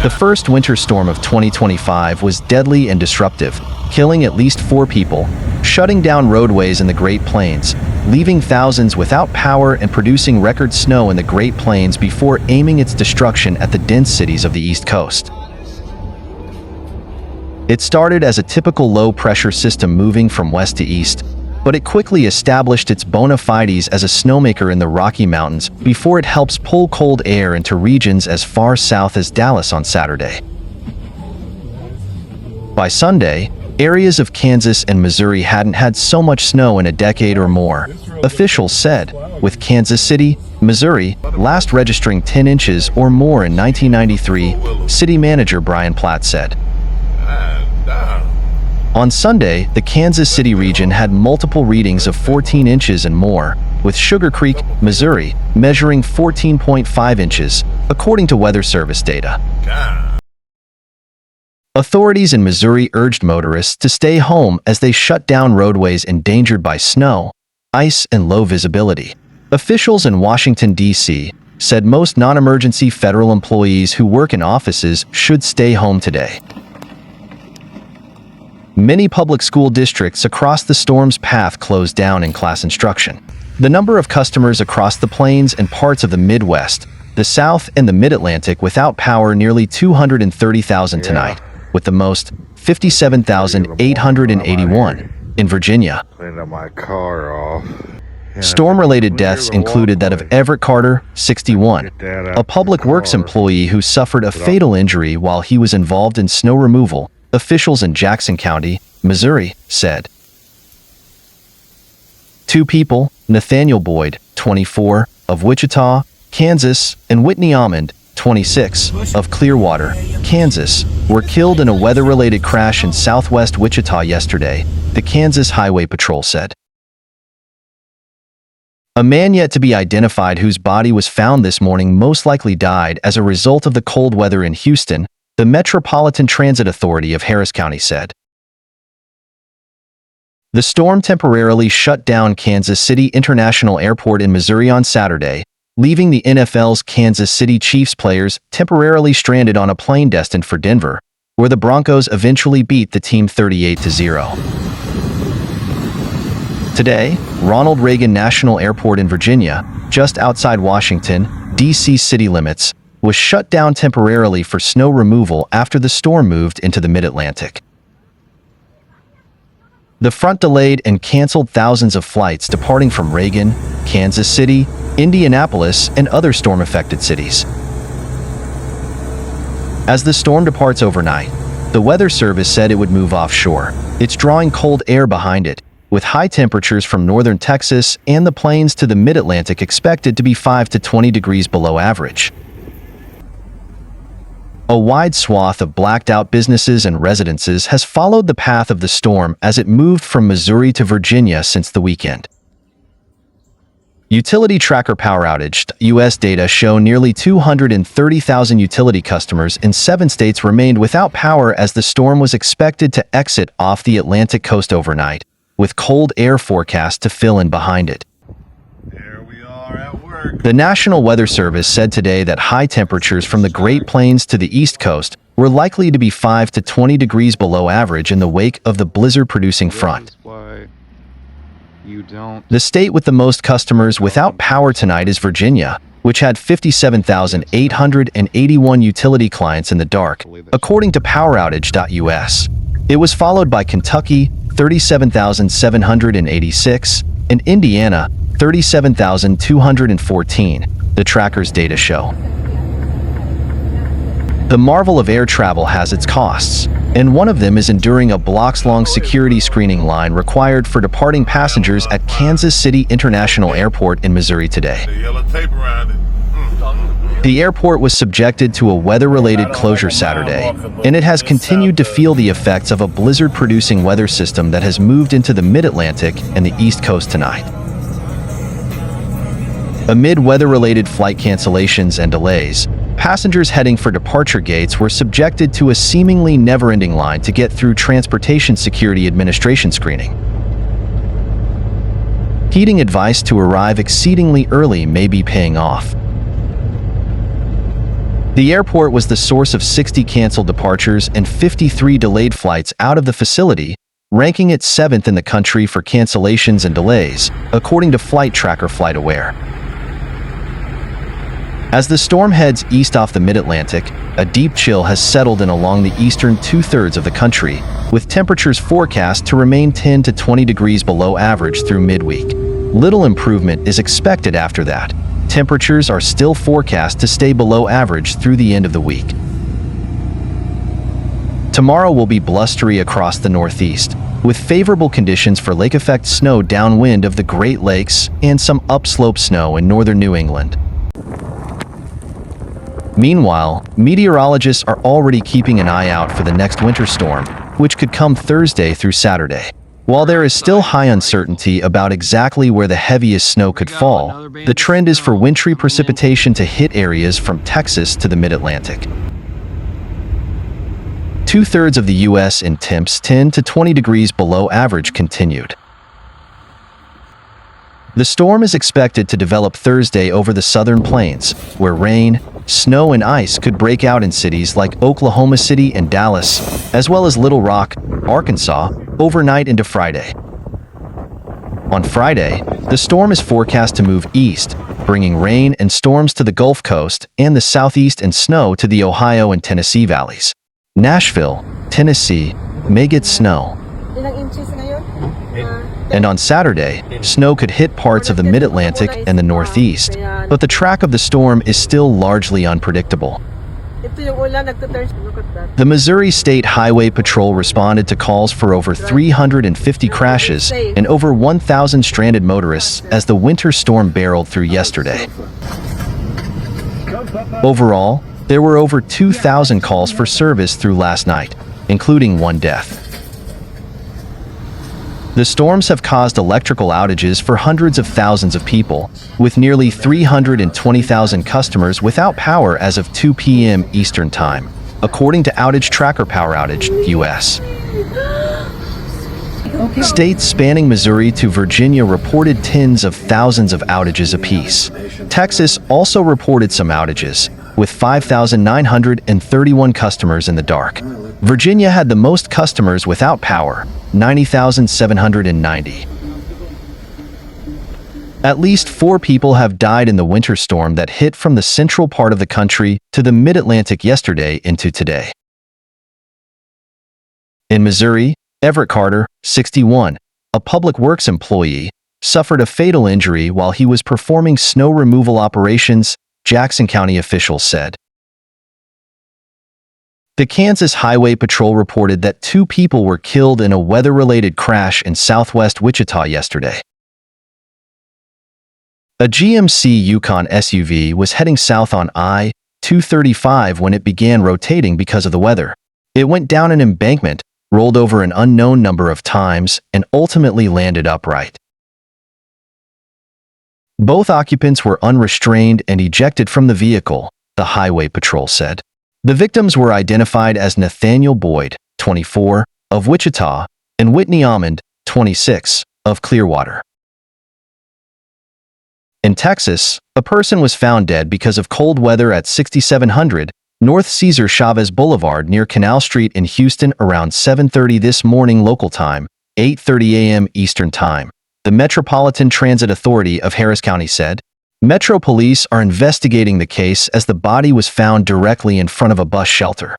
The first winter storm of 2025 was deadly and disruptive, killing at least 4 people, shutting down roadways in the Great Plains, leaving thousands without power and producing record snow in the Great Plains before aiming its destruction at the dense cities of the East Coast. It started as a typical low-pressure system moving from west to east, but it quickly established its bona fides as a snowmaker in the Rocky Mountains before it helps pull cold air into regions as far south as Dallas on Saturday. By Sunday, areas of Kansas and Missouri hadn't had so much snow in a decade or more, officials said, with Kansas City, Missouri, last registering 10 inches or more in 1993, city manager Brian Platt said. On Sunday, the Kansas City region had multiple readings of 14 inches and more, with Sugar Creek, Missouri, measuring 14.5 inches, according to Weather Service data. Authorities in Missouri urged motorists to stay home as they shut down roadways endangered by snow, ice, and low visibility. Officials in Washington, D.C., said most non-emergency federal employees who work in offices should stay home today. Many public school districts across the storm's path closed down in class instruction. The number of customers across the plains and parts of the Midwest, the South, and the Mid-Atlantic without power nearly 230,000 tonight, with the most 57,881 in Virginia. Cleaned up my car off. Storm-related deaths included that of Everett Carter, 61, a public works employee who suffered a fatal injury while he was involved in snow removal, officials in Jackson County, Missouri, said. 2 people, Nathaniel Boyd, 24, of Wichita, Kansas, and Whitney Almond, 26, of Clearwater, Kansas, were killed in a weather-related crash in southwest Wichita yesterday, the Kansas Highway Patrol said. A man yet to be identified whose body was found this morning most likely died as a result of the cold weather in Houston, the Metropolitan Transit Authority of Harris County said. The storm temporarily shut down Kansas City International Airport in Missouri on Saturday, leaving the NFL's Kansas City Chiefs players temporarily stranded on a plane destined for Denver, where the Broncos eventually beat the team 38-0. Today, Ronald Reagan National Airport in Virginia, just outside Washington, D.C. city limits, was shut down temporarily for snow removal after the storm moved into the Mid-Atlantic. The front delayed and canceled thousands of flights departing from Reagan, Kansas City, Indianapolis, and other storm-affected cities. As the storm departs overnight, the Weather Service said it would move offshore. It's drawing cold air behind it, with high temperatures from northern Texas and the plains to the Mid-Atlantic expected to be 5 to 20 degrees below average. A wide swath of blacked-out businesses and residences has followed the path of the storm as it moved from Missouri to Virginia since the weekend. Utility Tracker Power Outage U.S. data show nearly 230,000 utility customers in 7 states remained without power as the storm was expected to exit off the Atlantic coast overnight, with cold air forecast to fill in behind it. The National Weather Service said today that high temperatures from the Great Plains to the East Coast were likely to be 5 to 20 degrees below average in the wake of the blizzard-producing front. The state with the most customers without power tonight is Virginia, which had 57,881 utility clients in the dark, according to PowerOutage.us. It was followed by Kentucky, 37,786, and Indiana, 37,214, the tracker's data show. The marvel of air travel has its costs, and one of them is enduring a blocks-long security screening line required for departing passengers at Kansas City International Airport in Missouri today. The airport was subjected to a weather-related closure Saturday, and it has continued to feel the effects of a blizzard-producing weather system that has moved into the Mid-Atlantic and the East Coast tonight. Amid weather-related flight cancellations and delays, passengers heading for departure gates were subjected to a seemingly never-ending line to get through Transportation Security Administration screening. Heeding advice to arrive exceedingly early may be paying off. The airport was the source of 60 canceled departures and 53 delayed flights out of the facility, ranking it 7th in the country for cancellations and delays, according to Flight Tracker FlightAware. As the storm heads east off the mid-Atlantic, a deep chill has settled in along the eastern two-thirds of the country, with temperatures forecast to remain 10 to 20 degrees below average through midweek. Little improvement is expected after that. Temperatures are still forecast to stay below average through the end of the week. Tomorrow will be blustery across the Northeast, with favorable conditions for lake-effect snow downwind of the Great Lakes and some upslope snow in northern New England. Meanwhile, meteorologists are already keeping an eye out for the next winter storm, which could come Thursday through Saturday. While there is still high uncertainty about exactly where the heaviest snow could fall, the trend is for wintry precipitation to hit areas from Texas to the mid-Atlantic. Two-thirds of the U.S. in temps 10 to 20 degrees below average continued. The storm is expected to develop Thursday over the southern plains, where rain, snow, and ice could break out in cities like Oklahoma City and Dallas, as well as Little Rock, Arkansas, overnight into Friday. On Friday, the storm is forecast to move east, bringing rain and storms to the Gulf Coast and the southeast and snow to the Ohio and Tennessee valleys. Nashville, Tennessee, may get snow. And on Saturday, snow could hit parts of the mid-Atlantic and the Northeast, but the track of the storm is still largely unpredictable. The Missouri State Highway Patrol responded to calls for over 350 crashes and over 1,000 stranded motorists as the winter storm barreled through yesterday. Overall, there were over 2,000 calls for service through last night, including one death. The storms have caused electrical outages for hundreds of thousands of people, with nearly 320,000 customers without power as of 2 p.m. Eastern Time, according to Outage Tracker Power Outage, U.S. States spanning Missouri to Virginia reported tens of thousands of outages apiece. Texas also reported some outages, with 5,931 customers in the dark. Virginia had the most customers without power, 90,790. At least 4 people have died in the winter storm that hit from the central part of the country to the mid-Atlantic yesterday into today. In Missouri, Everett Carter, 61, a public works employee, suffered a fatal injury while he was performing snow removal operations, Jackson County officials said. The Kansas Highway Patrol reported that 2 people were killed in a weather-related crash in southwest Wichita yesterday. A GMC Yukon SUV was heading south on I-235 when it began rotating because of the weather. It went down an embankment, rolled over an unknown number of times, and ultimately landed upright. Both occupants were unrestrained and ejected from the vehicle, the Highway Patrol said. The victims were identified as Nathaniel Boyd, 24, of Wichita, and Whitney Almond, 26, of Clearwater. In Texas, a person was found dead because of cold weather at 6700 North Cesar Chavez Boulevard near Canal Street in Houston around 7:30 this morning local time, 8:30 a.m. Eastern Time, the Metropolitan Transit Authority of Harris County said. Metro Police are investigating the case as the body was found directly in front of a bus shelter.